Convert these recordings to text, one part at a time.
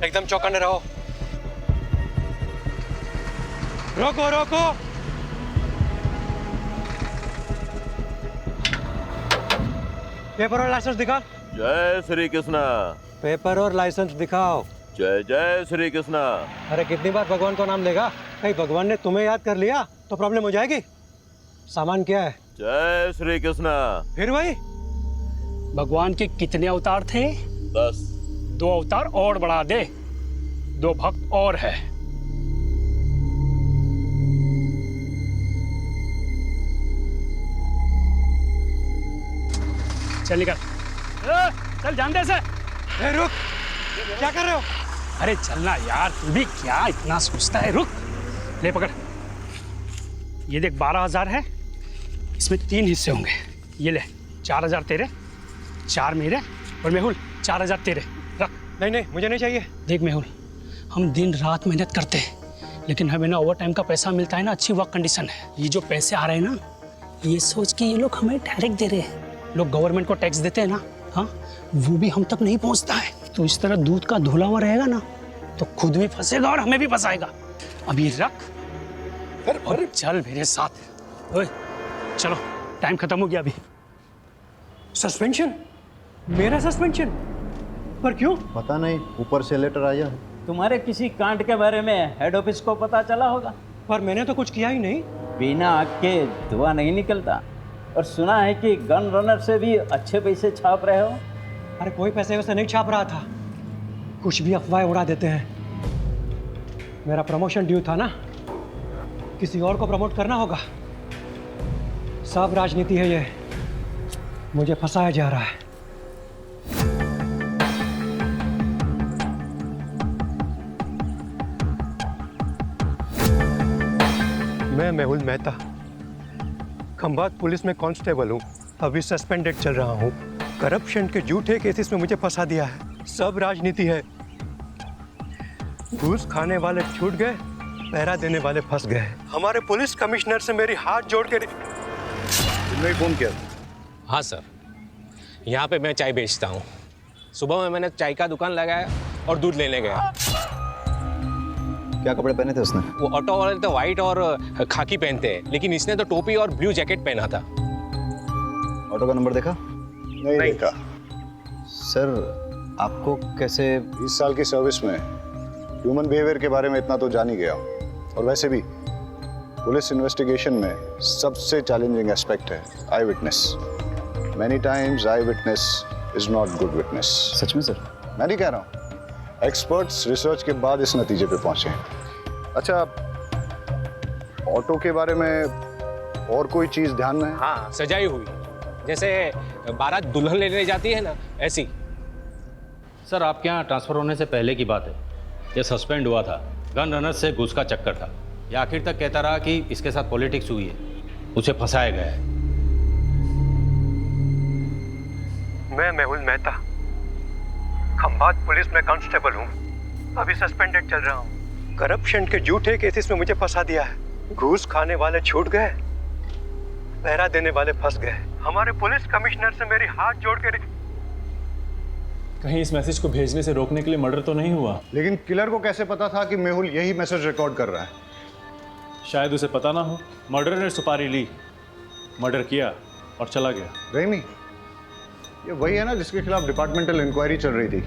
एकदम चौकन्ने रहो। रोको रोको। पेपर और लाइसेंस दिखा। जय श्री कृष्णा। पेपर और लाइसेंस दिखाओ। जय जय श्री कृष्णा। अरे कितनी बार भगवान का नाम लेगा? कहीं भगवान ने तुम्हें याद कर लिया तो प्रॉब्लम हो जाएगी। सामान क्या है? जय श्री कृष्णा। फिर वही। भगवान के कितने अवतार थे? 10। 2 अवतार और बढ़ा दे, 2 भक्त और है। चल निकल। चल जान दे से। रुक, क्या कर रहे हो? अरे चलना यार, तू भी क्या इतना सोचता है? रुक, ले पकड़। ये देख 12,000 है, इसमें 3 हिस्से होंगे। ये ले 4,000 तेरे, 4 मेरे, और मेहुल 4,000 तेरे। रख। नहीं नहीं, मुझे नहीं चाहिए। देख मेहुल, हम दिन रात मेहनत करते हैं, लेकिन हमें ना ओवर टाइम का पैसा मिलता है ना अच्छी वर्क कंडीशन है। ये जो पैसे आ रहे हैं ना, ये सोच के ये लोग हमें डायरेक्ट दे रहे हैं। लोग गवर्नमेंट को टैक्स देते हैं ना, हाँ, वो भी हम तक नहीं पहुंचता है। तो इस तरह दूध का धुला हुआ रहेगा ना, तो खुद भी फंसेगा और हमें भी फंसाएगा। अभी रख और चल मेरे साथ। ओए चलो, टाइम खत्म हो गया अभी। सस्पेंशन? मेरा सस्पेंशन? पर क्यों? पता नहीं, ऊपर से लेटर आया है। तुम्हारे किसी कांड के बारे में हेड ऑफिस को पता चला होगा। पर मैंने तो कुछ किया ही नहीं। बिना आग के धुआं नहीं निकलता। और सुना है कि गन रनर से भी अच्छे पैसे छाप रहे हो। अरे कोई पैसे वैसे नहीं छाप रहा था, कुछ भी अफवाहें उड़ा देते हैं। मेरा प्रमोशन ड्यू था ना, किसी और को प्रमोट करना होगा। सब राजनीति है ये, मुझे फंसाया जा रहा है। मैं मेहुल मेहता, खंभात पुलिस में कांस्टेबल हूँ। अभी सस्पेंडेड चल रहा हूँ। करप्शन के झूठे केसेस में मुझे फंसा दिया है। सब राजनीति है। घूस खाने वाले छूट गए, पहरा देने वाले फंस गए। हमारे पुलिस कमिश्नर से मेरी हाथ जोड़ के तुमने फोन किया? हाँ सर, यहाँ पे मैं चाय बेचता हूँ। सुबह में मैंने चाय का दुकान लगाया और दूध लेने गया। क्या कपड़े पहने थे उसने? वो ऑटो वाले तो वाइट और खाकी पहनते हैं, लेकिन इसने तो टोपी और ब्लू जैकेट पहना था। ऑटो का नंबर देखा? नहीं देखा। सर, आपको कैसे? 20 साल की सर्विस में ह्यूमन बिहेवियर के बारे में इतना तो जान ही गया हूँ। और वैसे भी पुलिस इन्वेस्टिगेशन में सबसे चैलेंजिंग एस्पेक्ट है eye witness. Many times eye witness is not good witness. सच में सर? मैं नहीं कह रहा हूँ, एक्सपर्ट्स रिसर्च के बाद इस नतीजे पे पहुंचे। अच्छा, ऑटो के बारे में और कोई चीज ध्यान में है? हाँ, सजाई हुई, जैसे बारात दुल्हन लेने जाती है ना, ऐसी। सर, आपके यहाँ ट्रांसफ़र होने से पहले की बात है। ये सस्पेंड हुआ था, गन रनर से घूस का चक्कर था। ये आखिर तक कहता रहा कि इसके साथ पॉलिटिक्स हुई है, उसे फंसाया गया है। मैं मेहुल मेहता, खंभात पुलिस में कांस्टेबल हूँ। अभी सस्पेंडेड चल रहा हूँ। करप्शन के झूठे केसेस में मुझे फंसा दिया है। घूस खाने वाले छूट गए, पहरा देने वाले फंस गए। हमारे पुलिस कमिश्नर से मेरी हाथ जोड़ के कहीं इस मैसेज को भेजने से रोकने के लिए मर्डर तो नहीं हुआ? लेकिन किलर को कैसे पता था कि मेहुल यही मैसेज रिकॉर्ड कर रहा है? शायद उसे पता ना हो। मर्डर ने सुपारी ली, मर्डर किया और चला गया। रहीमी, ये वही है ना जिसके खिलाफ डिपार्टमेंटल इंक्वायरी चल रही थी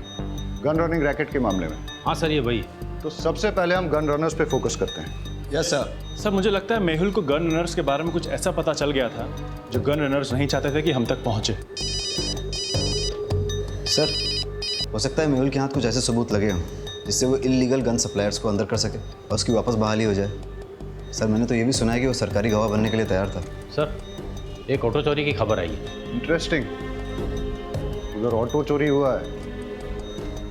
गन रनिंग रैकेट के मामले में? हाँ सर, ये वही। तो सबसे पहले हम गन रनर्स पे फोकस करते हैं। Yes sir. सर, मुझे लगता है मेहुल को गन रनर्स के बारे में कुछ ऐसा पता चल गया था जो गन रनर्स नहीं चाहते थे कि हम तक पहुंचे। सर, हो सकता है मेहुल के हाथ कुछ ऐसे सबूत लगे हों जिससे वो इल्लीगल गन सप्लायर्स को अंदर कर सके और उसकी वापस बहाली हो जाए। सर, मैंने तो ये भी सुना है कि वो सरकारी गवाह बनने के लिए तैयार था। सर, एक ऑटो चोरी की खबर आई है। इंटरेस्टिंग। उधर ऑटो चोरी हुआ है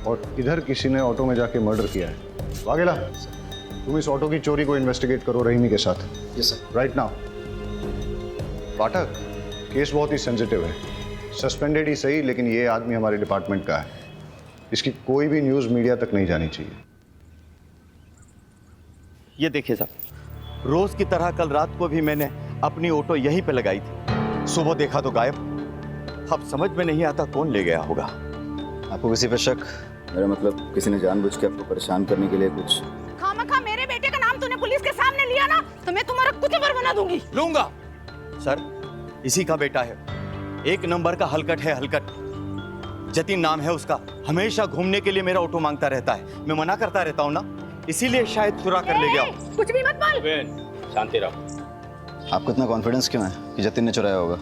और इधर किसी ने ऑटो में जाके मर्डर किया है। वाघेला, तुम इस ऑटो की चोरी को इन्वेस्टिगेट करो रहीमी के साथ। Yes sir. Right now. Pathak, case बहुत ही सेंसिटिव है। सस्पेंडेड ही सही, लेकिन ये आदमी हमारे डिपार्टमेंट का है। इसकी कोई भी न्यूज़ मीडिया तक नहीं जानी चाहिए। ये देखिए साहब, रोज की तरह कल रात को भी मैंने अपनी ऑटो यहीं पे लगाई थी। सुबह देखा तो गायब। अब समझ में नहीं आता कौन ले गया होगा। आपको किसी पे शक? मेरा मतलब किसी ने जानबूझ के आपको परेशान करने के लिए कुछ। खामखा मेरे बेटे का नाम तूने पुलिस के सामने लिया ना, तो मैं तुम्हारा कुचबर बना दूंगी। लूंगा। सर, इसी का बेटा है, एक नंबर का हलकट है, हलकट। जतिन नाम है उसका। हमेशा घूमने के लिए मेरा ऑटो मांगता रहता है, मैं मना करता रहता हूँ ना, इसीलिए शायद चुरा कर ले गया। कुछ भी मत बोल। शांति रहो। आपको इतना कॉन्फिडेंस क्यों है कि जतिन ने चुराया होगा?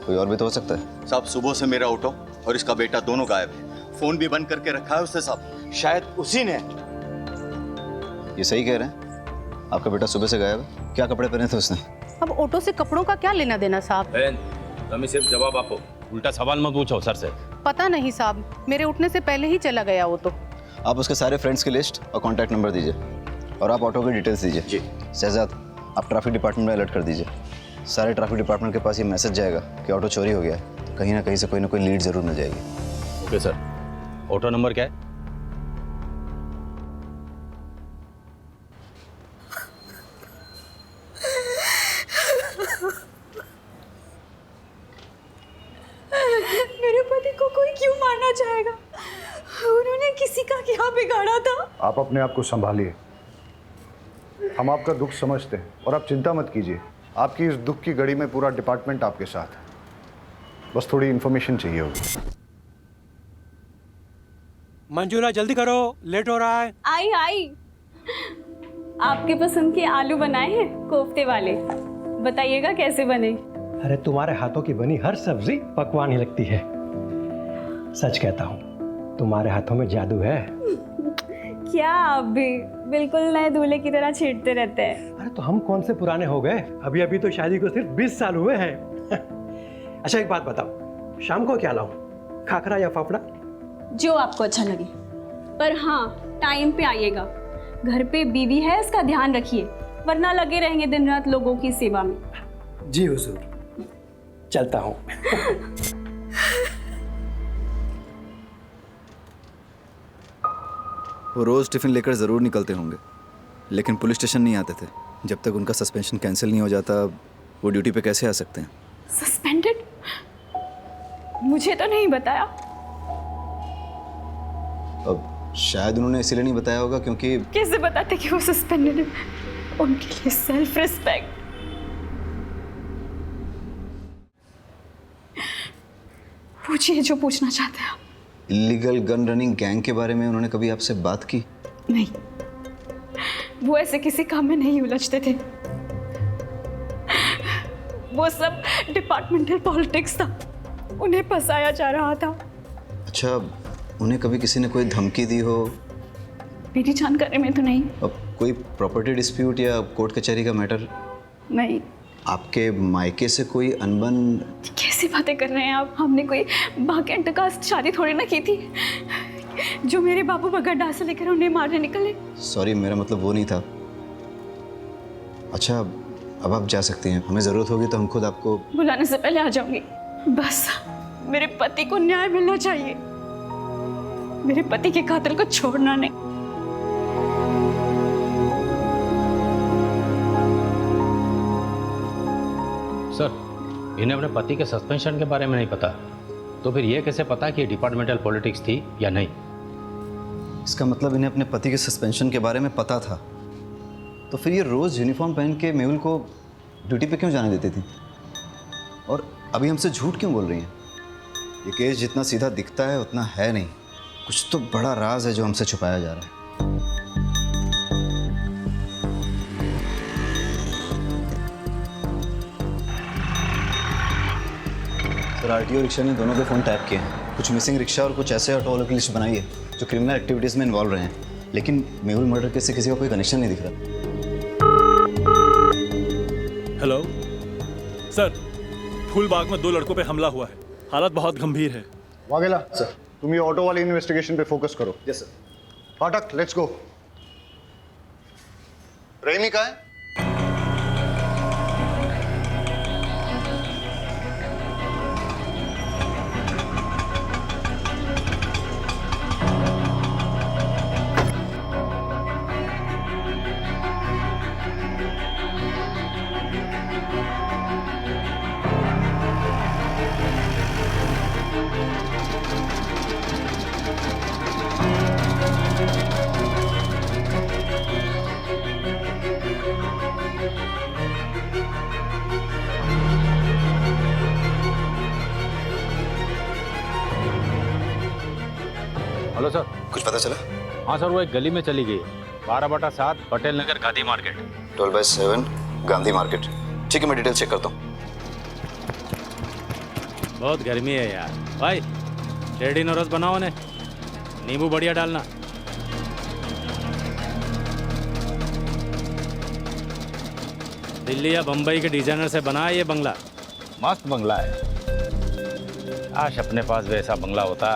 कोई और भी तो हो सकता है। साहब, सुबह से मेरा ऑटो और इसका बेटा दोनों गायब है। फोन भी बंद करके रखा है उसने साहब, शायद उसी ने। ये सही कह रहे हैं? आपका बेटा सुबह से गायब है? क्या कपड़े पहने थे उसने? अब ऑटो से कपड़ों का क्या लेना देना साहब? तुम्हें सिर्फ जवाब आपको, उल्टा सवाल मत पूछो सर से। पता नहीं साहब, मेरे उठने से पहले ही चला गया वो तो। आप उसके सारे फ्रेंड्स की लिस्ट और कॉन्टैक्ट नंबर दीजिए, और आप ऑटो की डिटेल्स दीजिए। जी। शहजाद, आप ट्रैफिक डिपार्टमेंट में अलर्ट कर दीजिए। सारे ट्रैफिक डिपार्टमेंट के पास ये मैसेज जाएगा कि ऑटो चोरी हो गया है, तो कहीं ना कहीं से कोई ना कोई लीड जरूर मिल जाएगी। Okay sir. ऑटो नंबर क्या है? मेरे पति को कोई क्यों मारना चाहेगा? उन्होंने किसी का क्या बिगाड़ा था? आप अपने आप को संभालिए, हम आपका दुख समझते हैं और आप चिंता मत कीजिए। आपकी इस दुख की घड़ी में पूरा डिपार्टमेंट आपके साथ है, बस थोड़ी इन्फॉर्मेशन चाहिए होगी। मंजूला जल्दी करो, लेट हो रहा है। आई आई, आपके पसंद के आलू बनाए हैं, कोफ्ते वाले। बताइएगा कैसे बने? अरे तुम्हारे हाथों की बनी हर सब्जी पकवान ही लगती है। सच कहता हूँ, तुम्हारे हाथों में जादू है। क्या आप भी बिल्कुल नए दूल्हे की तरह छेड़ते रहते हैं। अरे तो हम कौन से पुराने हो गए, अभी अभी तो शादी को सिर्फ 20 साल हुए हैं। अच्छा एक बात बताओ, शाम को क्या लाऊं, खाखरा या फाफड़ा? जो आपको अच्छा लगे, पर हाँ टाइम पे आइएगा। घर पे बीवी है, इसका ध्यान रखिए, वरना लगे रहेंगे दिन रात लोगों की सेवा में। जी हुजूर, चलता हूँ। वो रोज़ टिफ़िन लेकर ज़रूर निकलते होंगे, लेकिन पुलिस स्टेशन नहीं आते थे। जब तक उनका सस्पेंशन कैंसिल नहीं हो जाता, वो ड्यूटी पे कैसे आ सकते हैं? सस्पेंडेड? मुझे तो नहीं बताया। अब शायद उन्होंने इसीलिए नहीं बताया होगा क्योंकि। कैसे बताते कि वो सस्पेंडेड है? उनके लिए सेल्फ रिस्पेक्ट। पूछिए जो पूछना चाहते हैं आप। इलीगल गन रनिंग गैंग के बारे में उन्होंने कभी आपसे बात की? नहीं, वो ऐसे किसी काम में नहीं उलझते थे। वो सब डिपार्टमेंटल पॉलिटिक्स था, उन्हें फंसाया जा रहा था। अच्छा, उन्हें कभी किसी ने कोई धमकी दी हो? मेरी जानकारी में तो नहीं। अब कोई प्रॉपर्टी डिस्प्यूट या कोर्ट कचहरी का मैटर? नहीं। आपके मायके से कोई अनबन? कैसी बातें कर रहे हैं आप? हमने कोई बागेंट का शादी थोड़ी ना की थी जो मेरे बाबू बगैर डाल से लेकर उन्हें मारने निकले। सॉरी, मेरा मतलब वो नहीं था। अच्छा, अब आप जा सकती हैं, हमें ज़रूरत होगी तो हम खुद आपको। बुलाने से पहले आ जाऊंगी। बस मेरे पति को न्याय मिलना चाहिए, मेरे पति के कातिल को छोड़ना नहीं। सर, इन्हें अपने पति के सस्पेंशन के बारे में नहीं पता, तो फिर ये कैसे पता कि डिपार्टमेंटल पॉलिटिक्स थी या नहीं? इसका मतलब इन्हें अपने पति के सस्पेंशन के बारे में पता था, तो फिर ये रोज़ यूनिफॉर्म पहन के मेहुल को ड्यूटी पे क्यों जाने देती थी? और अभी हमसे झूठ क्यों बोल रही हैं? ये केस जितना सीधा दिखता है उतना है नहीं, कुछ तो बड़ा राज है जो हमसे छुपाया जा रहा है। सर, आरटीओ रिक्शा ने दोनों के फ़ोन टैप किए हैं। कुछ मिसिंग रिक्शा और कुछ ऐसे ऑटो वालों की लिस्ट बनाई है जो क्रिमिनल एक्टिविटीज़ में इन्वॉल्व रहे हैं, लेकिन मेहुल मर्डर केस से किसी का कोई कनेक्शन नहीं दिख रहा। हेलो सर, फूलबाग में 2 लड़कों पे हमला हुआ है, हालत बहुत गंभीर है। वाघेला सर, तुम ये ऑटो वाली इन्वेस्टिगेशन पे फोकस करो। Yes sir. फाटक, लेट्स गो। रहीमी कहाँ है? Hello sir. कुछ पता चला? हाँ सर, वो एक गली में चली गई, 12/7 पटेल नगर गांधी मार्केट। 12/7 गांधी मार्केट। ठीक है, मैं डिटेल चेक करता हूँ। बहुत गर्मी है यार भाई, रेडी नोरस बनाओ ने, नींबू बढ़िया डालना। दिल्ली या बम्बई के डिजाइनर से बना है ये बंगला, मस्त बंगला है। काश अपने पास वैसा बंगला होता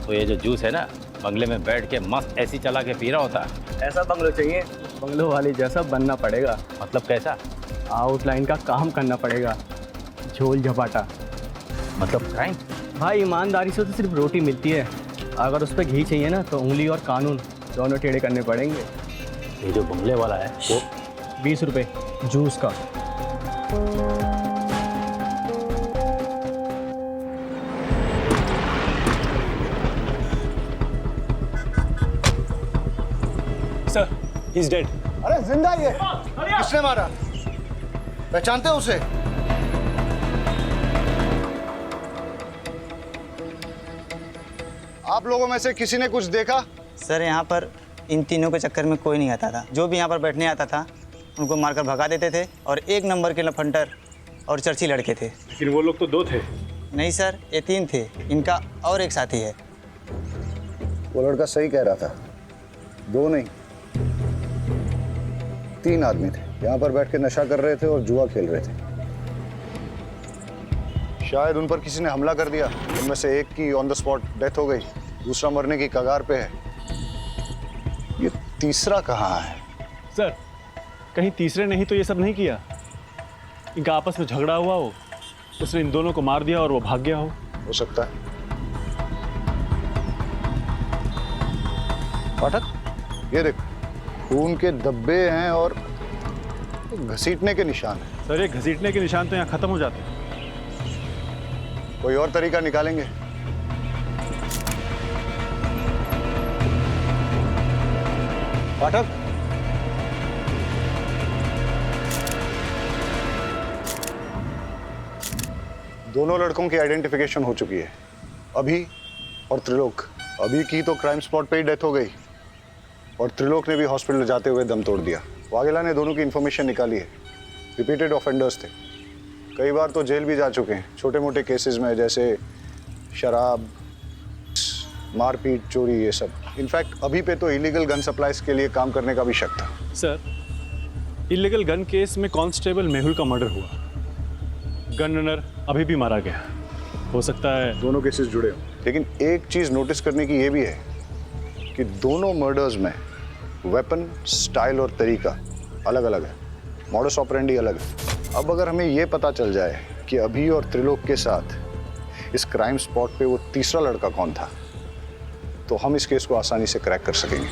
तो ये जो जूस है ना, बंगले में बैठ के मस्त एसी चला के पी रहा होता। ऐसा बंगलो चाहिए, बंगलो वाली जैसा बनना पड़ेगा। मतलब कैसा? आउटलाइन का काम करना पड़ेगा, झोल झपाटा। मतलब क्राइम? भाई ईमानदारी से तो सिर्फ रोटी मिलती है, अगर उस पर घी चाहिए ना तो उंगली और कानून दोनों टेढ़े करने पड़ेंगे। ये जो बंगले वाला है वो 20 रुपये जूस का। Sir, he is dead. अरे जिंदा ही है। किसने मारा? पहचानते हो उसे? आप लोगों में से किसी ने कुछ देखा? सर यहाँ पर इन तीनों के चक्कर में कोई नहीं आता था। जो भी यहाँ पर बैठने आता था उनको मारकर भगा देते थे, और 1 नंबर के लफंटर और चर्ची लड़के थे। लेकिन वो लोग तो 2 थे। नहीं सर, ये 3 थे, इनका और एक साथी है। वो लड़का सही कह रहा था, 2 नहीं 3 आदमी थे। यहाँ पर बैठ के नशा कर रहे थे और जुआ खेल रहे थे। शायद उन पर किसी ने हमला कर दिया। उनमें से एक की ऑन द स्पॉट डेथ हो गई, दूसरा मरने की कगार पे है। ये तीसरा कहाँ है? सर, कहीं तीसरे नहीं तो ये सब नहीं किया? इनका आपस में झगड़ा हुआ हो, उसने इन दोनों को मार दिया और वो भाग गया हो सकता है। पाठक, ये देख, खून के धब्बे हैं और घसीटने के निशान हैं। सर, ये घसीटने के निशान तो यहाँ खत्म हो जाते हैं। कोई और तरीका निकालेंगे। पाठक, दोनों लड़कों की आइडेंटिफिकेशन हो चुकी है, अभी और त्रिलोक। अभी की तो क्राइम स्पॉट पे ही डेथ हो गई, और त्रिलोक ने भी हॉस्पिटल जाते हुए दम तोड़ दिया। वाघेला ने दोनों की इन्फॉर्मेशन निकाली है। रिपीटेड ऑफेंडर्स थे, कई बार तो जेल भी जा चुके हैं छोटे मोटे केसेस में, जैसे शराब, मारपीट, चोरी, ये सब। इनफैक्ट अभी पे तो इलीगल गन सप्लाईज के लिए काम करने का भी शक था। सर, इलीगल गन केस में कांस्टेबल मेहुल का मर्डर हुआ, गन रनर अभी भी मारा गया। हो सकता है दोनों केसेस जुड़े हों। लेकिन एक चीज नोटिस करने की ये भी है कि दोनों मर्डर्स में वेपन, स्टाइल और तरीका अलग अलग है, मॉडस ऑपरेंडी अलग है। अब अगर हमें ये पता चल जाए कि अभी और त्रिलोक के साथ इस क्राइम स्पॉट पे वो तीसरा लड़का कौन था, तो हम इस केस को आसानी से क्रैक कर सकेंगे।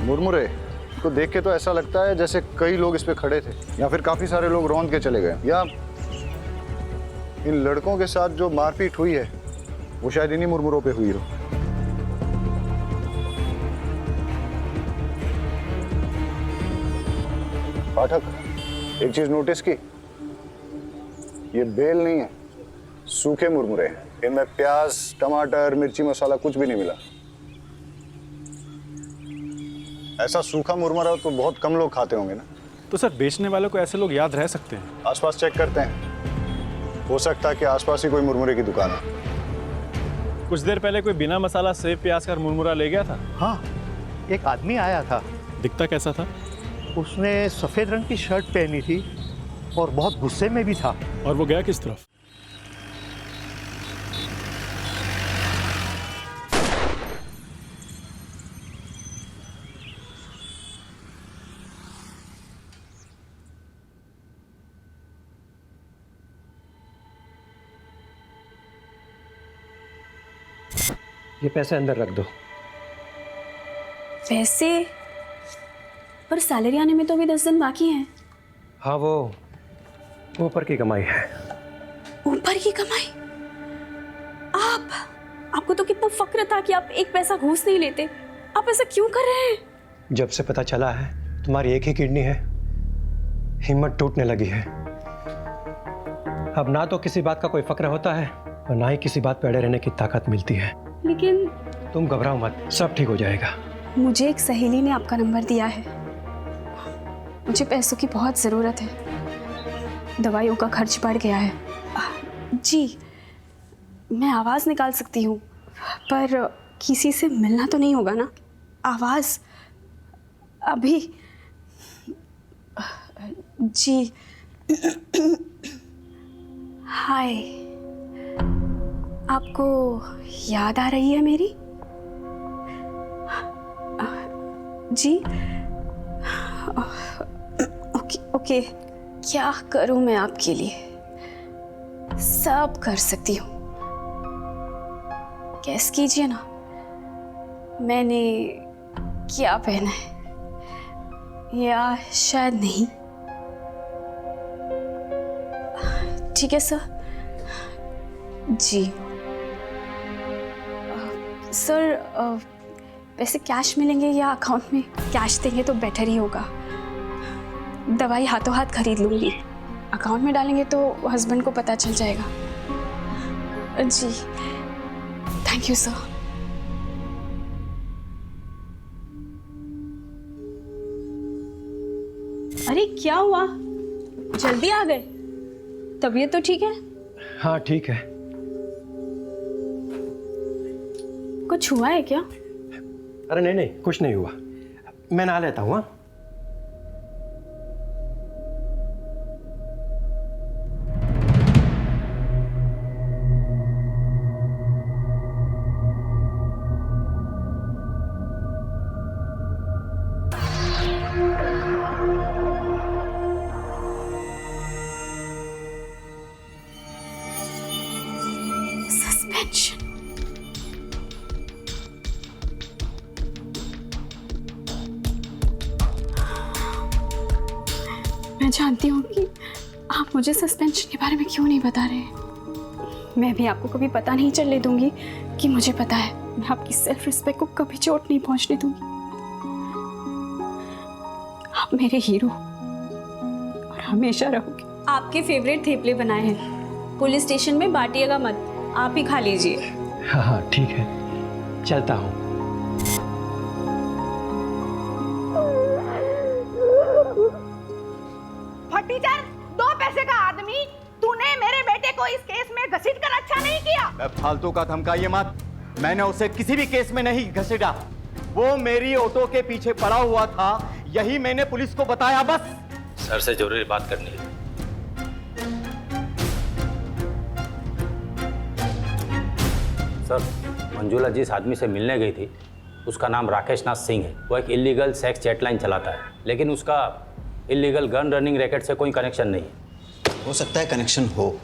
मुरमुरे को देख के तो ऐसा लगता है जैसे कई लोग इस पे खड़े थे, या फिर काफी सारे लोग रौंद के चले गए, या इन लड़कों के साथ जो मारपीट हुई है वो शायद इन्हीं मुरमुरों पे हुई हो। पाठक, एक चीज नोटिस की, ये बेल नहीं है, सूखे मुरमुरे हैं। इनमें प्याज, टमाटर, मिर्ची मसाला कुछ भी नहीं मिला। ऐसा सूखा मुरमुरा तो बहुत कम लोग खाते होंगे ना। तो सर, बेचने वालों को ऐसे लोग याद रह सकते हैं? आसपास चेक करते हैं, हो सकता है कि आसपास ही कोई मुरमुरे की दुकान है। कुछ देर पहले कोई बिना मसाला सेब प्याज का मुरमुरा ले गया था। हाँ, एक आदमी आया था। दिखता कैसा था? उसने सफ़ेद रंग की शर्ट पहनी थी और बहुत गुस्से में भी था। और वो गया किस तरफ? ये पैसे अंदर रख दो। पैसे? पर सैलरी आने में तो अभी 10 दिन बाकी हैं। हाँ, वो ऊपर की कमाई है। ऊपर की कमाई? आपको तो कितना फक्र था कि आप एक पैसा घूस नहीं लेते। आप ऐसा क्यों कर रहे हैं? जब से पता चला है तुम्हारी एक ही किडनी है, हिम्मत टूटने लगी है। अब ना तो किसी बात का कोई फक्र होता है और ना ही किसी बात पे अड़े रहने की ताकत मिलती है। लेकिन तुम घबराओ मत, सब ठीक हो जाएगा। मुझे एक सहेली ने आपका नंबर दिया है। मुझे पैसों की बहुत ज़रूरत है, दवाइयों का खर्च बढ़ गया है। जी, मैं आवाज़ निकाल सकती हूँ, पर किसी से मिलना तो नहीं होगा ना? आवाज़ अभी। जी। हाय, आपको याद आ रही है मेरी? जी। ओके, क्या करूं मैं आपके लिए? सब कर सकती हूँ। गैस कीजिए ना, मैंने क्या पहना है, या शायद नहीं। ठीक है सर। जी सर, पैसे कैश मिलेंगे या अकाउंट में? कैश देंगे तो बेटर ही होगा। दवाई हाथों हाथ खरीद लूँगी, अकाउंट में डालेंगे तो हस्बैंड को पता चल जाएगा। जी, थैंक यू सर। अरे क्या हुआ, जल्दी आ गए? तबीयत तो ठीक है? हाँ ठीक है। कुछ हुआ है क्या? अरे नहीं, कुछ नहीं हुआ। मैं नहा लेता हूँ। सस्पेंशन। मैं जानती हूँ कि आप मुझे सस्पेंशन के बारे में क्यों नहीं बता रहे। मैं भी आपको कभी पता नहीं चलने दूंगी कि मुझे पता है। मैं आपकी सेल्फ रिस्पेक्ट को कभी चोट नहीं पहुंचने दूंगी। आप मेरे हीरो और हमेशा रहोगे। आपके फेवरेट थेपले बनाए हैं, पुलिस स्टेशन में बांटिएगा मत, आप ही खा लीजिए। हाँ हाँ ठीक है, चलता हूँ। भतीजा, 2 पैसे का आदमी, तूने मेरे बेटे को इस केस में घसीट कर अच्छा नहीं किया। फालतू का धमकाइए मत। मैंने उसे किसी भी केस में नहीं घसीटा। वो मेरी ऑटो के पीछे पड़ा हुआ था, यही मैंने पुलिस को बताया बस। सर से जरूरी बात करनी है। सर, मंजुला जिस आदमी से मिलने गई थी उसका नाम राकेश नाथ सिंह है। वो एक इलीगल सेक्स चैटलाइन चलाता है, लेकिन उसका इलीगल गन रनिंग रैकेट से कोई कनेक्शन नहीं है। हो सकता है कनेक्शन हो।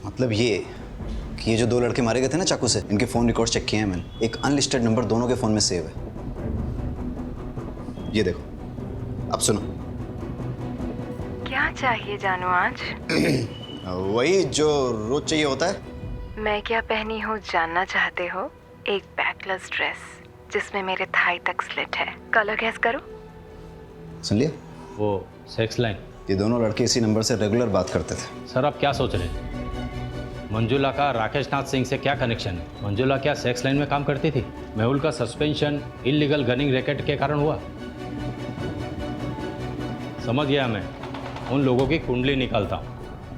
मतलब ये कि ये जो 2 लड़के मारे गए थे ना चाकू से, इनके फ़ोन रिकॉर्ड चेक किए हैं मैंने। एक अनलिस्टेड नंबर दोनों के फ़ोन में सेव है। ये देखो, अब सुनो। क्या चाहिए जानू आज? वही जो रोज चाहिए होता है। मैं क्या पहनी हूँ जानना चाहते हो? एक बैकलेस ड्रेस जिसमें मेरे थाई तक स्लिट है। कलर गैस करो। सुन लिया? वो सेक्स लाइन। ये दोनों लड़के इसी नंबर से रेगुलर बात करते थे। सर आप क्या सोच रहे हैं? मंजुला का राकेश नाथ सिंह से क्या कनेक्शन है? मंजुला क्या सेक्स लाइन में काम करती थी? मेहुल का सस्पेंशन इलीगल गनिंग रैकेट के कारण हुआ। समझ गया मैं, उन लोगों की कुंडली निकालता हूँ।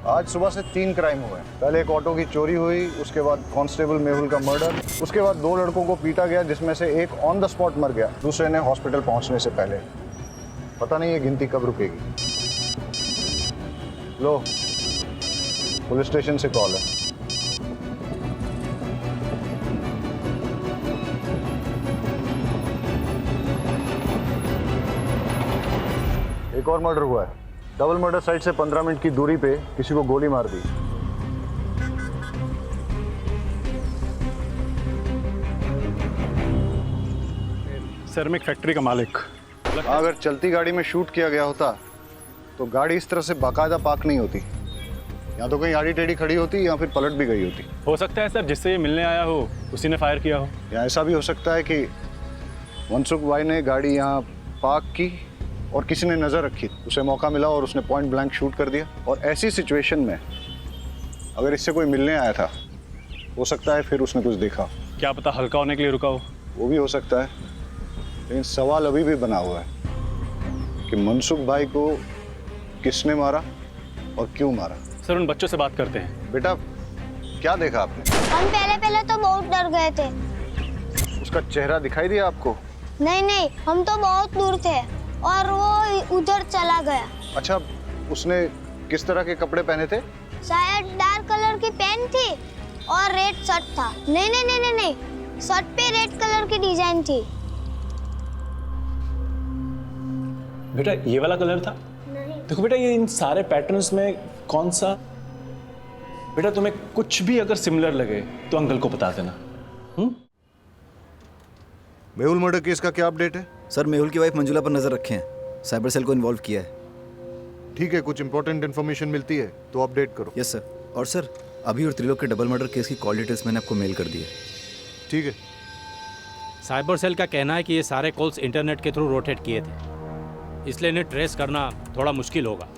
आज सुबह से 3 क्राइम हुए। पहले एक ऑटो की चोरी हुई, उसके बाद कांस्टेबल मेहुल का मर्डर, उसके बाद 2 लड़कों को पीटा गया जिसमें से एक ऑन द स्पॉट मर गया, दूसरे ने हॉस्पिटल पहुंचने से पहले। पता नहीं ये गिनती कब रुकेगी। लो, पुलिस स्टेशन से कॉल है। एक और मर्डर हुआ है। डबल मर्डर साइट से 15 मिनट की दूरी पे किसी को गोली मार दी। सर मैं एक फैक्ट्री का मालिक। अगर चलती गाड़ी में शूट किया गया होता तो गाड़ी इस तरह से बाकायदा पार्क नहीं होती। या तो कहीं आड़ी टेढ़ी खड़ी होती या फिर पलट भी गई होती। हो सकता है सर जिससे ये मिलने आया हो उसी ने फायर किया हो। या ऐसा भी हो सकता है कि मनसुख भाई ने गाड़ी यहाँ पार्क की और किसी ने नज़र रखी, उसे मौका मिला और उसने पॉइंट ब्लैंक शूट कर दिया। और ऐसी सिचुएशन में अगर इससे कोई मिलने आया था हो सकता है फिर उसने कुछ देखा। क्या पता हल्का होने के लिए रुका हो। वो भी हो सकता है, लेकिन सवाल अभी भी बना हुआ है कि मनसुख भाई को किसने मारा और क्यों मारा। सर उन बच्चों से बात करते हैं। बेटा क्या देखा आपने? हम पहले तो बहुत डर गए थे। उसका चेहरा दिखाई दिया आपको? नहीं, हम तो बहुत दूर थे और वो उधर चला गया। अच्छा, उसने किस तरह के कपड़े पहने थे? शायद डार्क कलर की पैंट थी और रेड शर्ट था। नहीं, शर्ट पे रेड कलर की डिजाइन थी। बेटा ये वाला कलर था? नहीं। देखो बेटा, ये इन सारे पैटर्न्स में कौन सा? बेटा तुम्हें कुछ भी अगर सिमिलर लगे तो अंकल को बता देना। मेहुल मर्डर केस का क्या अपडेट है? सर मेहुल की वाइफ मंजुला पर नजर रखे हैं, साइबर सेल को इन्वॉल्व किया है। ठीक है, कुछ इंपॉर्टेंट इन्फॉर्मेशन मिलती है तो अपडेट करो। Yes sir. और सर अभी और त्रिलोक के डबल मर्डर केस की कॉल डिटेल्स मैंने आपको मेल कर दी है। ठीक है। साइबर सेल का कहना है कि ये सारे कॉल्स इंटरनेट के थ्रू रोटेट किए थे, इसलिए इन्हें ट्रेस करना थोड़ा मुश्किल होगा,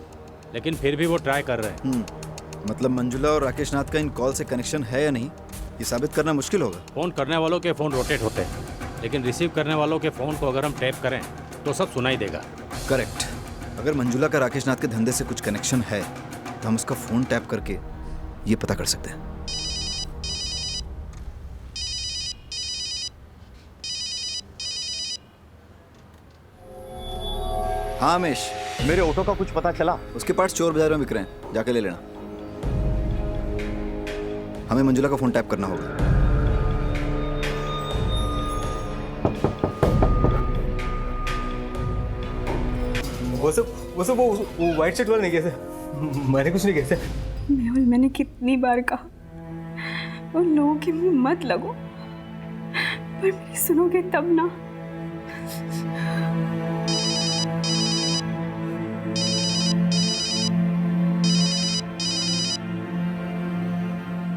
लेकिन फिर भी वो ट्राई कर रहे हैं। मतलब मंजुला और राकेश नाथ का इन कॉल से कनेक्शन है या नहीं, ये साबित करना मुश्किल होगा। फ़ोन करने वालों के फ़ोन रोटेट होते हैं, लेकिन रिसीव करने वालों के फ़ोन को अगर हम टैप करें तो सब सुनाई देगा। करेक्ट। अगर मंजुला का राकेश नाथ के धंधे से कुछ कनेक्शन है तो हम उसका फ़ोन टैप करके ये पता कर सकते हैं। हाँ हमेश, मेरे ऑटो का कुछ पता चला? उसके पार्ट्स चोर बाजार में बिक रहे हैं, जाके ले लेना। हमें मंजुला का फोन टैप करना होगा। वो व्हाइट शर्ट वाला नहीं किया था। मैंने कुछ नहीं किया था। मेहुल, मैंने कितनी बार कहा उन लोगों के मुंह मत लगो, पर मेरी सुनोगे तब ना।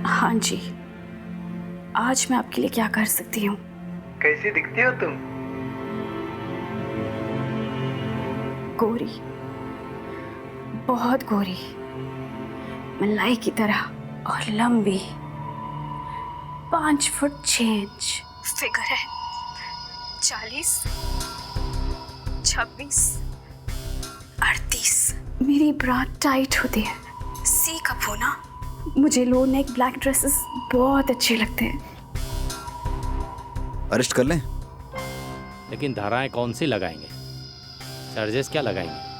हाँ जी, आज मैं आपके लिए क्या कर सकती हूँ? कैसी दिखती हो तुम? गोरी, बहुत गोरी, मलाई की तरह और लंबी, 5 फुट 6 इंच फिगर है, 40, 26, 38। मेरी ब्रा टाइट होती है, सी कप होना। मुझे लो नेक ब्लैक ड्रेसेस बहुत अच्छे लगते हैं। अरेस्ट कर लें? लेकिन धाराएं कौन सी लगाएंगे, चार्जेस क्या लगाएंगे?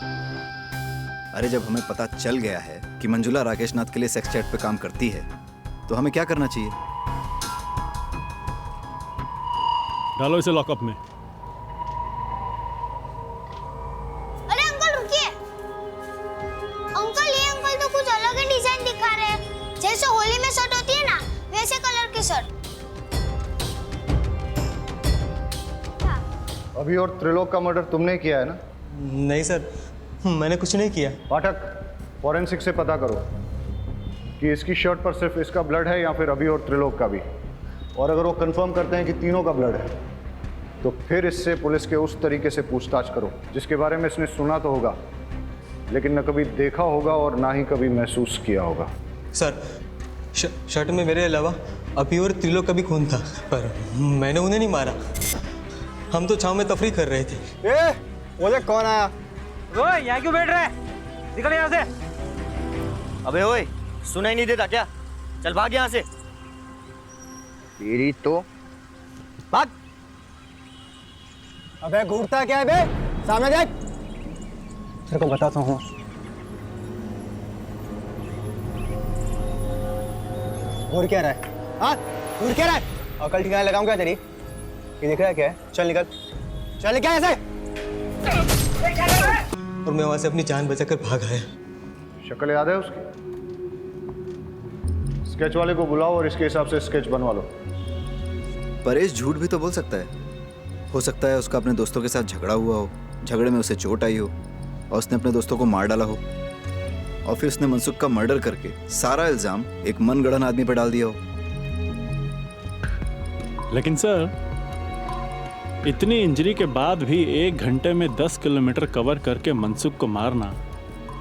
अरे जब हमें पता चल गया है कि मंजुला राकेश नाथ के लिए सेक्स चैट पे काम करती है तो हमें क्या करना चाहिए? डालो इसे लॉकअप में। अरे अंकल रुकिए। अंकल ये अंकल तो कुछ अलग ही डिजाइन दिखा रहे हैं, जैसे होली में शर्ट होती है ना वैसे कलर की शर्ट। अभी और त्रिलोक का मर्डर तुमने किया है ना? नहीं सर, मैंने कुछ नहीं किया। पाठक, फॉरेंसिक से पता करो कि इसकी शर्ट पर सिर्फ इसका ब्लड है या फिर अभी और त्रिलोक का भी। और अगर वो कंफर्म करते हैं कि तीनों का ब्लड है तो फिर इससे पुलिस के उस तरीके से पूछताछ करो जिसके बारे में इसने सुना तो होगा लेकिन न कभी देखा होगा और ना ही कभी महसूस किया होगा। सर शर्ट में मेरे अलावा अभी और त्रिलोक का भी खून था, पर मैंने उन्हें नहीं मारा। हम तो छांव में तफरी कर रहे थे। ओए कौन आया? ओए यहाँ क्यों बैठ रहा है? निकल यहाँ से। अबे ओए, सुनाई नहीं देता क्या? चल भाग यहाँ से। तेरी तो भाग। अबे घूरता क्या है बे? सामने देख। तेरे को बताता हूँ। घूर क्या रहा है? हाँ, घूर क्या रहा है? अकल ठिकाने लगाऊं क्या तेरी? ये दिख रहा है क्या है? चल निकल, चल निकल ऐसे। और मैं वहां से अपनी जान बचाकर भाग आया। शक्ल याद है उसकी? स्केच वाले को बुलाओ और इसके हिसाब से स्केच बनवा लो। परेश झूठ भी तो बोल सकता है। हो सकता है उसका अपने दोस्तों के साथ झगड़ा हुआ हो, झगड़े में उसे चोट आई हो और उसने अपने दोस्तों को मार डाला हो और फिर उसने मनसुख का मर्डर करके सारा इल्जाम एक मनगढ़ंत आदमी पर डाल दिया हो। लेकिन सर, इतनी इंजरी के बाद भी 1 घंटे में 10 किलोमीटर कवर करके मनसुख को मारना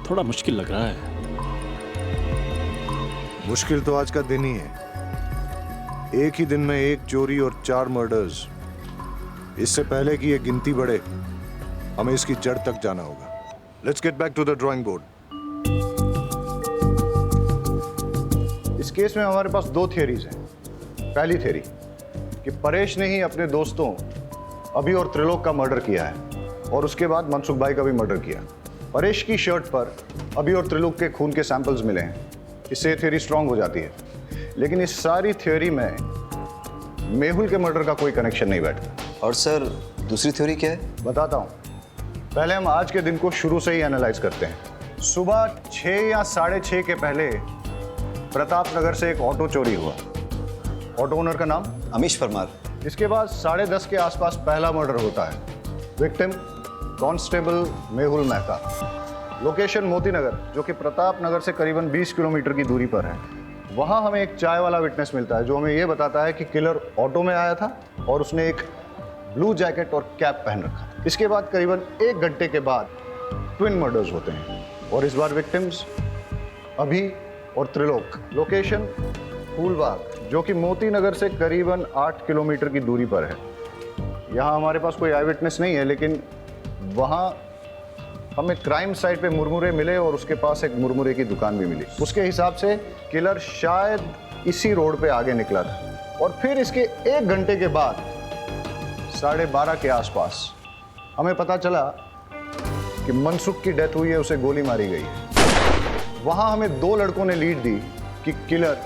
थोड़ा मुश्किल लग रहा है। मुश्किल तो आज का दिन ही है, एक ही दिन में 1 चोरी और 4 मर्डर्स। इससे पहले कि ये गिनती बढ़े, हमें इसकी जड़ तक जाना होगा। Let's get back to the drawing board. इस केस में हमारे पास 2 थियरीज हैं। पहली थियरी कि परेश ने ही अपने दोस्तों अभी और त्रिलोक का मर्डर किया है और उसके बाद मनसुख भाई का भी मर्डर किया। परेश की शर्ट पर अभी और त्रिलोक के खून के सैंपल्स मिले हैं, इससे ये थियरी स्ट्रांग हो जाती है। लेकिन इस सारी थियरी में मेहुल के मर्डर का कोई कनेक्शन नहीं बैठता। और सर दूसरी थ्योरी क्या है? बताता हूँ। पहले हम आज के दिन को शुरू से ही एनालाइज करते हैं। सुबह 6 या 6:30 के पहले प्रताप नगर से एक ऑटो चोरी हुआ। ऑटो ओनर का नाम अमीश परमार। इसके बाद 10:30 के आसपास पहला मर्डर होता है। Victim constable Mehul Mehta. Location Moti Nagar, जो कि प्रताप नगर से करीबन 20 किलोमीटर की दूरी पर है। वहाँ हमें एक चाय वाला विटनेस मिलता है जो हमें यह बताता है कि किलर ऑटो में आया था और उसने एक ब्लू जैकेट और कैप पहन रखा। इसके बाद करीबन 1 घंटे के बाद ट्विन मर्डर्स होते हैं और इस बार विक्टिम्स अभी और त्रिलोक। लोकेशन फूलबाग, जो कि मोती नगर से करीबन 8 किलोमीटर की दूरी पर है। यहाँ हमारे पास कोई आई विटनेस नहीं है, लेकिन वहाँ हमें क्राइम साइट पे मुरमुरे मिले और उसके पास एक मुरमुरे की दुकान भी मिली। उसके हिसाब से किलर शायद इसी रोड पे आगे निकला था और फिर इसके 1 घंटे के बाद 12:30 के आसपास हमें पता चला कि मनसुख की डेथ हुई है, उसे गोली मारी गई है। वहाँ हमें 2 लड़कों ने लीड दी कि किलर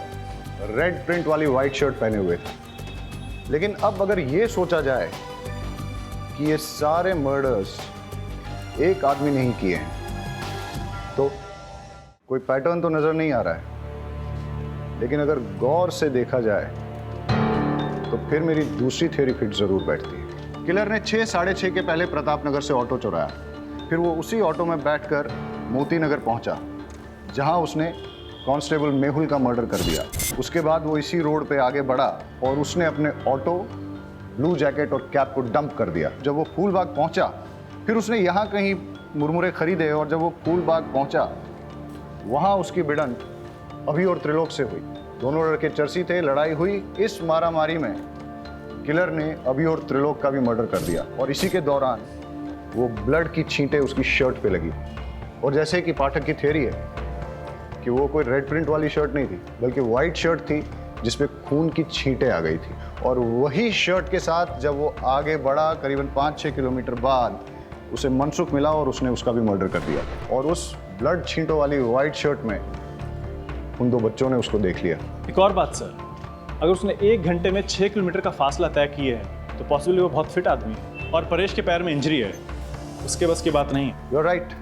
रेड प्रिंट वाली वाइट शर्ट पहने हुए थे। लेकिन अब अगर ये सोचा जाए कि ये सारे मर्डर्स एक आदमी ने ही किए हैं, तो कोई पैटर्न तो नजर नहीं आ रहा है। लेकिन अगर गौर से देखा जाए तो फिर मेरी दूसरी थ्योरी फिट जरूर बैठती है। किलर ने 6 साढ़े 6 के पहले प्रताप नगर से ऑटो चुराया। फिर वो उसी ऑटो में बैठकर मोती नगर पहुंचा, जहां उसने कांस्टेबल मेहुल का मर्डर कर दिया। उसके बाद वो इसी रोड पे आगे बढ़ा और उसने अपने ऑटो, ब्लू जैकेट और कैप को डंप कर दिया। जब वो फूलबाग पहुंचा, फिर उसने यहाँ कहीं मुरमुरे खरीदे और जब वो फूलबाग पहुंचा, वहाँ उसकी भिड़ंत अभी और त्रिलोक से हुई। दोनों लड़के चर्सी थे, लड़ाई हुई। इस मारामारी में किलर ने अभी और त्रिलोक का भी मर्डर कर दिया और इसी के दौरान वो ब्लड की छींटें उसकी शर्ट पे लगी। और जैसे कि पाठक की थ्योरी है कि वो कोई रेड प्रिंट वाली शर्ट नहीं थी, बल्कि वाइट शर्ट थी जिसपे खून की छींटें आ गई थी। और वही शर्ट के साथ जब वो आगे बढ़ा, करीबन 5-6 किलोमीटर बाद उसे मनसुख मिला और उसने उसका भी मर्डर कर दिया। और उस ब्लड छींटों वाली वाइट शर्ट में उन 2 बच्चों ने उसको देख लिया। एक और बात सर, अगर उसने 1 घंटे में 6 किलोमीटर का फासला तय किया है तो पॉसिबली वो बहुत फिट आदमी है और परेश के पैर में इंजरी है, उसके बस की बात नहीं। You are right.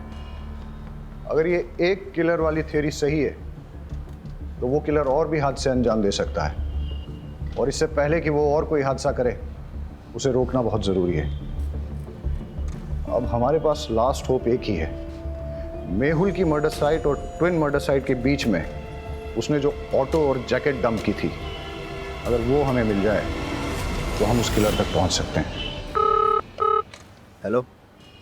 अगर ये एक किलर वाली थ्योरी सही है तो वो किलर और भी हादसे अंजाम दे सकता है और इससे पहले कि वो और कोई हादसा करे, उसे रोकना बहुत ज़रूरी है। अब हमारे पास लास्ट होप एक ही है। मेहुल की मर्डर साइट और ट्विन मर्डर साइट के बीच में उसने जो ऑटो और जैकेट डंप की थी, अगर वो हमें मिल जाए तो हम उस किलर तक पहुंच सकते हैं। Hello,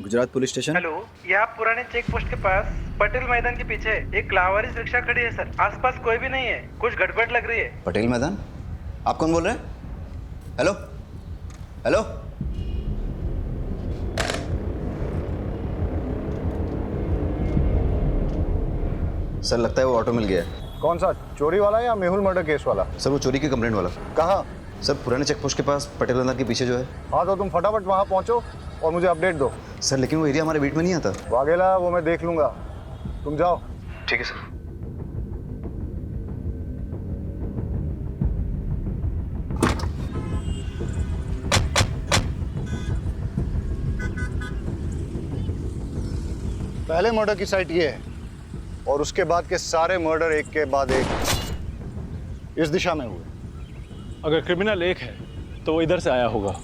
Gujarat police station. Hello, ये आप पुराने चेक पोस्ट के पास पटेल मैदान के पीछे एक लावारिस रिक्शा खड़ी है सर। आसपास कोई भी नहीं है, कुछ गड़बड़ लग रही है। पटेल मैदान? आप कौन बोल रहे हैं? हेलो हेलो, सर लगता है वो ऑटो मिल गया है। कौन सा, चोरी वाला या मेहुल मर्डर केस वाला? सर वो चोरी की कंप्लेंट वाला। कहाँ? सर पुराने चेक पोस्ट के पास पटेल मैदान के पीछे जो है। हाँ तो तुम फटाफट वहाँ पहुँचो और मुझे अपडेट दो। सर लेकिन वो एरिया हमारे बीट में नहीं आता। वाघेला, वो मैं देख लूंगा, तुम जाओ। ठीक है सर। पहले मर्डर की साइट ये है और उसके बाद के सारे मर्डर एक के बाद एक इस दिशा में हुए। अगर क्रिमिनल एक है तो वो इधर से आया होगा,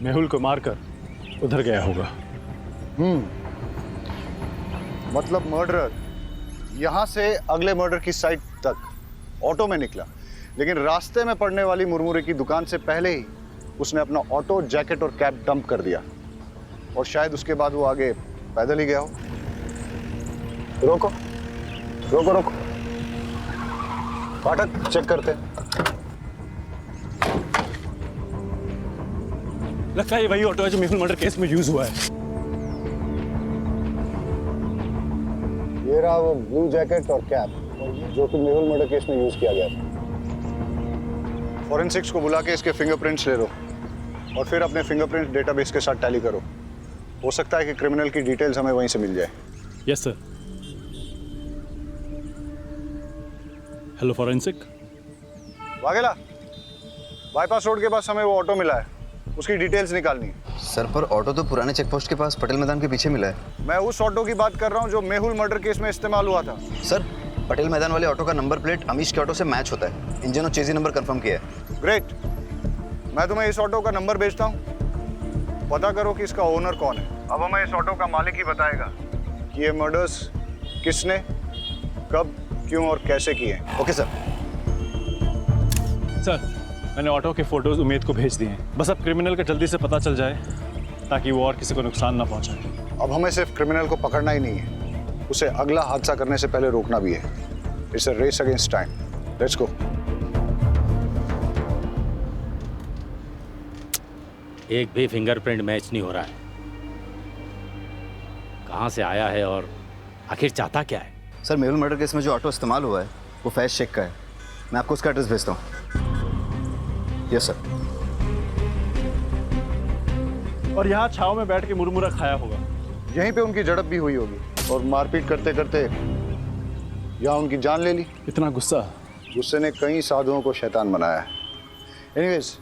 मेहुल को मारकर उधर गया होगा। मतलब मर्डरर यहाँ से अगले मर्डर की साइट तक ऑटो में निकला, लेकिन रास्ते में पड़ने वाली मुरमुरे की दुकान से पहले ही उसने अपना ऑटो, जैकेट और कैप डंप कर दिया और शायद उसके बाद वो आगे पैदल ही गया हो। रोको रोको रोको, फाटक चेक करते हैं। लगता है ये वही ऑटो है जो मेहुल मर्डर केस में यूज हुआ है। ये रहा वो ब्लू जैकेट और कैप जो कि मेहुल मर्डर केस में यूज किया गया था। फॉरेंसिक्स को बुला के इसके फिंगरप्रिंट्स ले लो और फिर अपने फिंगरप्रिंट डेटाबेस के साथ टैली करो। हो सकता है कि क्रिमिनल की डिटेल्स हमें वहीं से मिल जाए। Yes sir. Hello forensic. Vaghela, bypass road के पास हमें वो ऑटो मिला है, उसकी डिटेल्स निकालनी है। सर पर ऑटो तो पुराने चेकपोस्ट के पास पटेल मैदान के पीछे मिला है। मैं उस ऑटो की बात कर रहा हूँ जो मेहुल मर्डर केस में इस्तेमाल हुआ था। सर पटेल मैदान वाले ऑटो का नंबर प्लेट अमीश के ऑटो से मैच होता है। इंजन और चेजी नंबर कंफर्म किया है। ग्रेट, मैं तुम्हें इस ऑटो का नंबर भेजता हूँ, पता करो कि इसका ओनर कौन है। अब हमें इस ऑटो का मालिक ही बताएगा कि ये मर्डर्स किसने, कब, क्यों और कैसे किए। Okay sir. सर मैंने ऑटो के फोटोज उमेद को भेज दिए हैं। बस अब क्रिमिनल का जल्दी से पता चल जाए ताकि वो और किसी को नुकसान ना पहुंचाए। अब हमें सिर्फ क्रिमिनल को पकड़ना ही नहीं है, उसे अगला हादसा करने से पहले रोकना भी है। It's a race against time. Let's go. एक भी फिंगरप्रिंट मैच नहीं हो रहा है। कहाँ से आया है और आखिर चाहता क्या है? सर मेहुल मर्डर केस में जो ऑटो इस्तेमाल हुआ है वो फैज शेख का है। मैं आपको उसका एड्रेस भेजता हूँ। Yes sir. और यहाँ छाव में बैठ के मुरमुरा खाया होगा। यहीं पे उनकी झड़प भी हुई होगी और मारपीट करते करते यहाँ उनकी जान ले ली। इतना गुस्सा? गुस्से ने कई साधुओं को शैतान बनाया है। एनीवेज,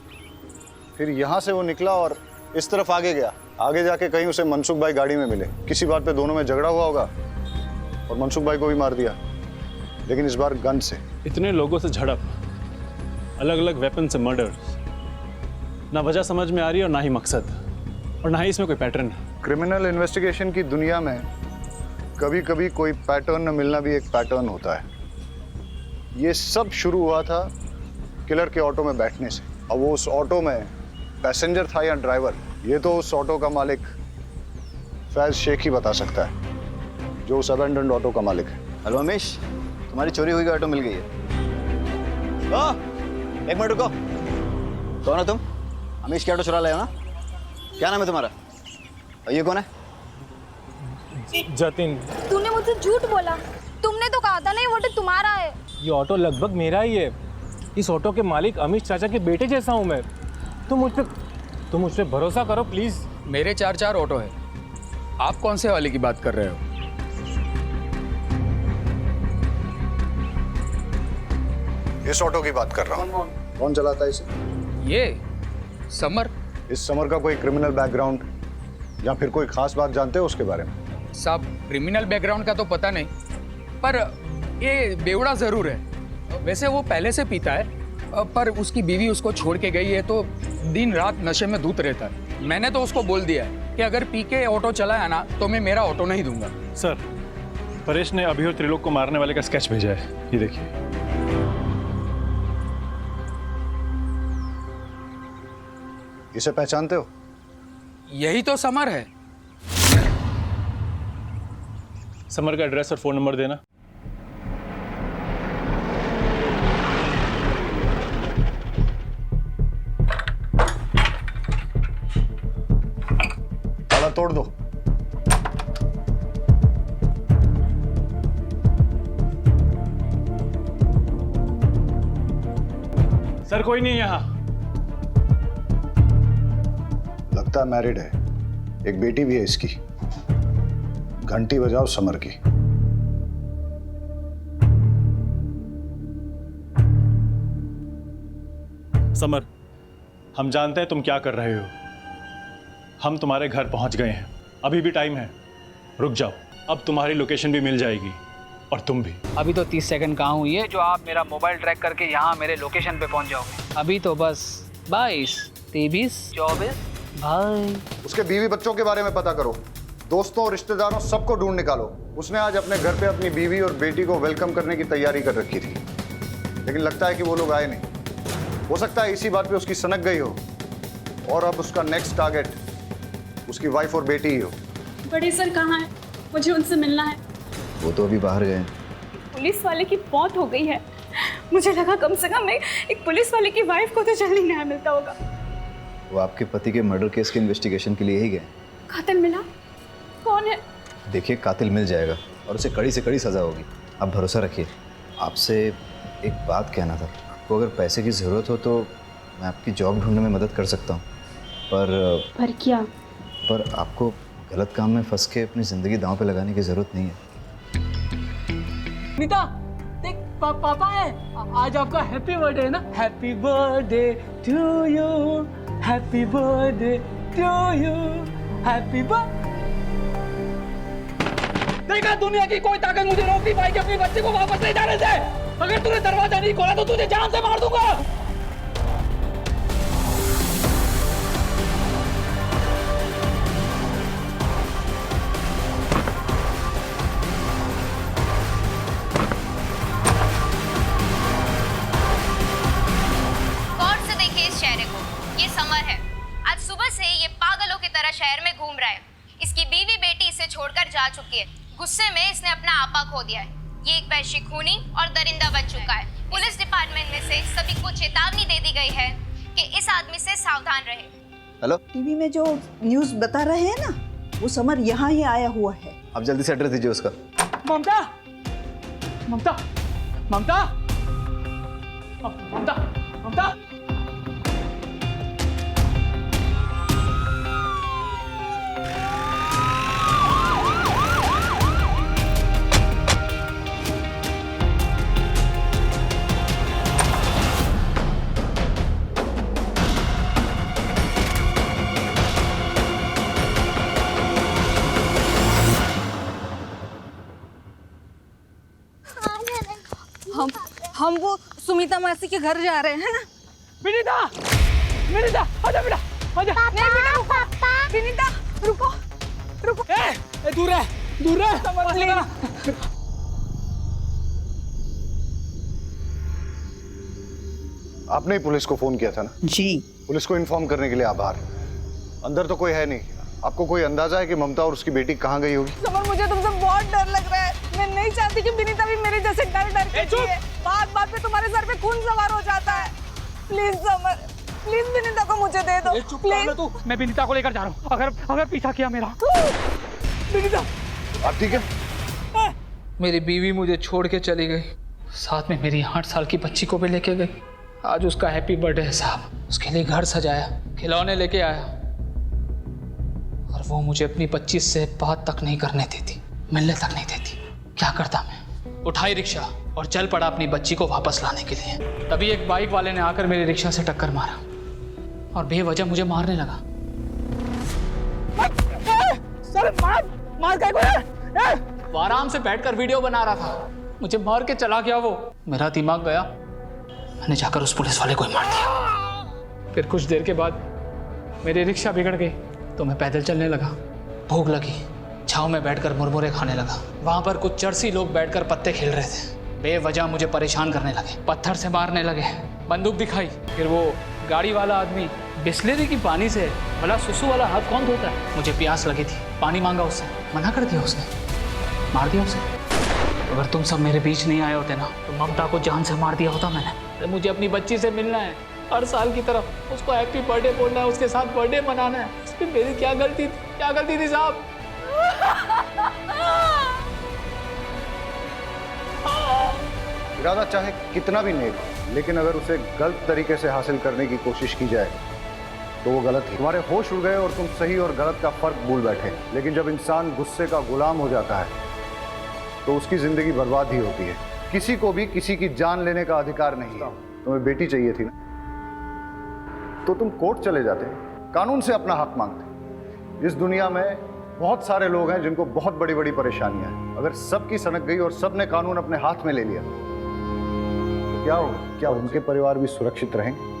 फिर यहाँ से वो निकला और इस तरफ आगे गया। आगे जाके कहीं उसे मनसुख भाई गाड़ी में मिले। किसी बात पे दोनों में झगड़ा हुआ होगा और मनसुख भाई को भी मार दिया, लेकिन इस बार गन से। इतने लोगों से झड़प, अलग अलग वेपन से मर्डर, ना वजह समझ में आ रही और ना ही मकसद, और ना ही इसमें कोई पैटर्न। क्रिमिनल इन्वेस्टिगेशन की दुनिया में कभी कभी कोई पैटर्न न मिलना भी एक पैटर्न होता है। ये सब शुरू हुआ था किलर के ऑटो में बैठने से। अब वो उस ऑटो में पैसेंजर था या ड्राइवर, ये तो उस ऑटो का मालिक फैज शेख ही बता सकता है, जो उस अबेंडन्ड ऑटो का मालिक है। हेलो अमीश, तुम्हारी चोरी हुई ऑटो मिल गई है। एक मिनट रुको। कौन हो तुम? अमीश की ऑटो चुरा लाए हो ना? क्या नाम है तुम्हारा? और ये कौन है? जतिन। तूने मुझसे झूठ बोला। तुमने तो कहा था ना ये ऑटो तुम्हारा है। ये ऑटो लगभग मेरा ही है। इस ऑटो के मालिक अमीश चाचा के बेटे जैसा हूँ मैं। तुम मुझ पे भरोसा करो प्लीज। मेरे 4 ऑटो है, आप कौन से वाले की बात कर रहे हो? इस ऑटो की बात कर रहा हूँ। कौन चलाता है इसे? ये समर। इस समर का कोई क्रिमिनल बैकग्राउंड या फिर कोई खास बात जानते हो उसके बारे में? साहब क्रिमिनल बैकग्राउंड का तो पता नहीं, पर ये बेवड़ा जरूर है। वैसे वो पहले से पीता है, पर उसकी बीवी उसको छोड़ के गई है तो दिन रात नशे में धुत रहता है। मैंने तो उसको बोल दिया है कि अगर पी के ऑटो चलाया ना तो मैं मेरा ऑटो नहीं दूंगा। सर परेश ने अभी और त्रिलोक को मारने वाले का स्केच भेजा है, ये देखिए। इसे पहचानते हो? यही तो समर है। समर का एड्रेस और फोन नंबर देना। ताला तोड़ दो। सर कोई नहीं यहाँ। लगता है मैरिड है, एक बेटी भी है इसकी। घंटी बजाओ समर की। समर, हम जानते हैं तुम क्या कर रहे हो। हम तुम्हारे घर पहुंच गए हैं, अभी भी टाइम है। रुक जाओ, अब तुम्हारी लोकेशन भी मिल जाएगी और तुम भी। अभी तो 30 सेकंड कहाँ हुई है जो आप मेरा मोबाइल ट्रैक करके यहाँ मेरे लोकेशन पे पहुँच जाओगे। अभी तो बस 22, 23, 24 भाई। उसके बीवी बच्चों के बारे में पता करो, दोस्तों और रिश्तेदारों सबको ढूंढ निकालो। उसने आज अपने घर पे अपनी बीवी और बेटी को वेलकम करने की तैयारी कर रखी थी, लेकिन लगता है कि वो लोग आए नहीं। हो सकता है इसी बात पे उसकी सनक गई हो और अब उसका नेक्स्ट टारगेट उसकी वाइफ और बेटी ही हो। बड़े सर कहाँ हैं? मुझे उनसे मिलना है। वो तो अभी बाहर गए। पुलिस वाले की मौत हो गई है। मुझे लगा कम से कम एक पुलिस वाले की वाइफ को तो जल्दी न्याय मिलता होगा। वो आपके पति के मर्डर केस के इन्वेस्टिगेशन के लिए ही गए। कातिल मिला? कौन है? देखिए, कातिल मिल जाएगा और उसे कड़ी से कड़ी सज़ा होगी, आप भरोसा रखिए। आपसे एक बात कहना था, आपको अगर पैसे की ज़रूरत हो तो मैं आपकी जॉब ढूंढने में मदद कर सकता हूँ, पर क्या? पर आपको गलत काम में फंस के अपनी ज़िंदगी दांव पे लगाने की ज़रूरत नहीं है। नीता, देख पापा है, आज आपका हैप्पी बर्थडे है ना? Happy birthday to you, happy birthday to you, happy birthday. देखा, दुनिया की कोई ताकत मुझे रोक नहीं पाएगी अपनी बच्चे को वापस ले जाने से। अगर तूने दरवाजा नहीं खोला तो तुझे जान से मार दूंगा। गौर से देखिए इस चेहरे को, ये समर है। आज सुबह से ये पागलों की तरह शहर में घूम रहा है। इसकी बीवी बेटी इसे छोड़कर जा चुकी है। गुस्से में इसने अपना आपा खो दिया है। ये एक वैश्य खूनी और दरिंदा बन चुका है। पुलिस डिपार्टमेंट में से सभी को चेतावनी दे दी गई है कि इस आदमी से सावधान रहे। हेलो, टीवी में जो न्यूज़ बता रहे हैं ना, वो समर यहाँ ही आया हुआ है। आप जल्दी से एड्रेस दीजिए उसका। ममता, ममता, ममता, ममता, ममता। हम वो सुमिता मासी के घर जा रहे हैं ना। विनीता, विनीता, आजा बेटा, आजा। नहीं बेटा, पापा। विनीता, रुको, रुको। ए, दूर है, दूर है। आपने ही पुलिस को फोन किया था ना? जी। पुलिस को इन्फॉर्म करने के लिए आभार। अंदर तो कोई है नहीं। आपको कोई अंदाजा है कि ममता और उसकी बेटी कहाँ गई होगी? समर, मुझे तुमसे बहुत डर लग रहा है। मैं नहीं चाहती कि विनीता भी मेरे जैसे डर डर के जिए। बात बात पे तुम्हारे सर पे खून सवार हो जाता है। प्लीज समर, प्लीज विनीता को मुझे दे दो। चुप कर तू। मैं विनीता को लेकर जा रहा हूँ। अगर पीछा किया मेरा। विनीता, आप ठीक है? मेरी बीवी मुझे छोड़ के चली गई, साथ में मेरी 8 साल की बच्ची को भी लेके गई। आज उसका हैप्पी बर्थडे है साहब। उसके लिए घर सजाया, खिलौने लेके आया, और वो मुझे अपनी 25 से बात तक नहीं करने देती, मिलने तक नहीं देती। क्या करता मैं? उठाई रिक्शा और चल पड़ा अपनी बच्ची को वापस लाने के लिए। तभी एक बाइक वाले ने आकर मेरी रिक्शा से टक्कर मारा और बेवजह मुझे मारने लगा। सर, मार क्या है? वो आराम से बैठकर वीडियो बना रहा था, मुझे मार के चला गया वो। मेरा दिमाग गया, मैंने जाकर उस पुलिस वाले को ही मार दिया। फिर कुछ देर के बाद मेरी रिक्शा बिगड़ गई तो मैं पैदल चलने लगा। भूख लगी, छाँव में बैठकर मुरमुरे खाने लगा। वहाँ पर कुछ चरसी लोग बैठकर पत्ते खेल रहे थे। बेवजह मुझे परेशान करने लगे, पत्थर से मारने लगे, बंदूक दिखाई। फिर वो गाड़ी वाला आदमी बिस्लेरी की पानी से भला सुसु वाला हाथ कौन धोता है? मुझे प्यास लगी थी, पानी मांगा उससे, मना कर दिया उसने, मार दिया उसे। अगर तुम सब मेरे बीच नहीं आए होते ना तो ममता को जान से मार दिया होता मैंने। तो मुझे अपनी बच्ची से मिलना है, हर साल की तरफ उसको हैप्पी बर्थडे बोलना है, उसके साथ बर्थडे मनाना है। इसमें मेरी क्या गलती थी? क्या गलती थी साहब? इरादा चाहे कितना भी नेक हो, लेकिन अगर उसे गलत तरीके से हासिल करने की कोशिश की जाए तो वो गलत है। तुम्हारे होश उड़ गए और तुम सही और गलत का फर्क भूल बैठे। लेकिन जब इंसान गुस्से का गुलाम हो जाता है तो उसकी जिंदगी बर्बाद ही होती है। किसी को भी किसी की जान लेने का अधिकार नहीं है। तुम्हें बेटी चाहिए थी ना, तो तुम कोर्ट चले जाते, कानून से अपना हक मांगते। इस दुनिया में बहुत सारे लोग हैं जिनको बहुत बड़ी बड़ी परेशानियां हैं। अगर सबकी सनक गई और सबने कानून अपने हाथ में ले लिया तो क्या होगा? क्या उनके परिवार भी सुरक्षित रहेंगे?